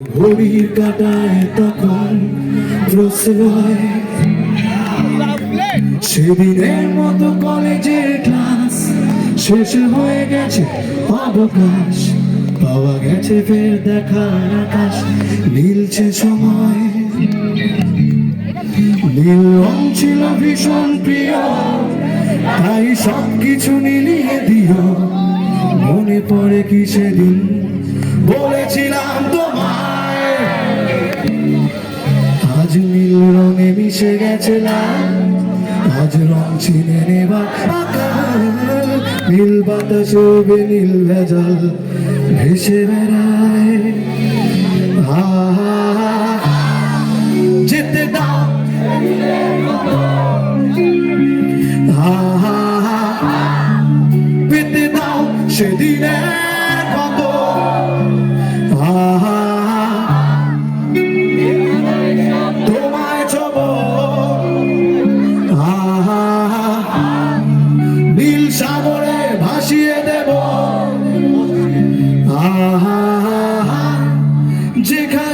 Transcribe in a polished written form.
ঘড়ির কাঁটায় তখন প্রশ্রয়, সেদিনের মতো কলেজের ক্লাস শেষ হয়ে গেছে, অবকাশ পাওয়া গেছে, ফের দেখার আকাশ নীলছে সময়। নীল রং ছিল ভীষণ প্রিয়, তাই সবকিছু নীলিয়ে দিও। মনে পড়ে কি সেদিন বলেছিলাম তোমায়, আজ নীল রঙে মিশে গেছে লাল, আজ রং চিনে নেবা আকার। নীল বাতাস নীল ভেজাল ভেসে বেড়ায়। যেতে দাও পেতে দাও সেদিনের মতো। তোমায় ছব নীল সাগরে ভাসিয়ে দেব, যেখানে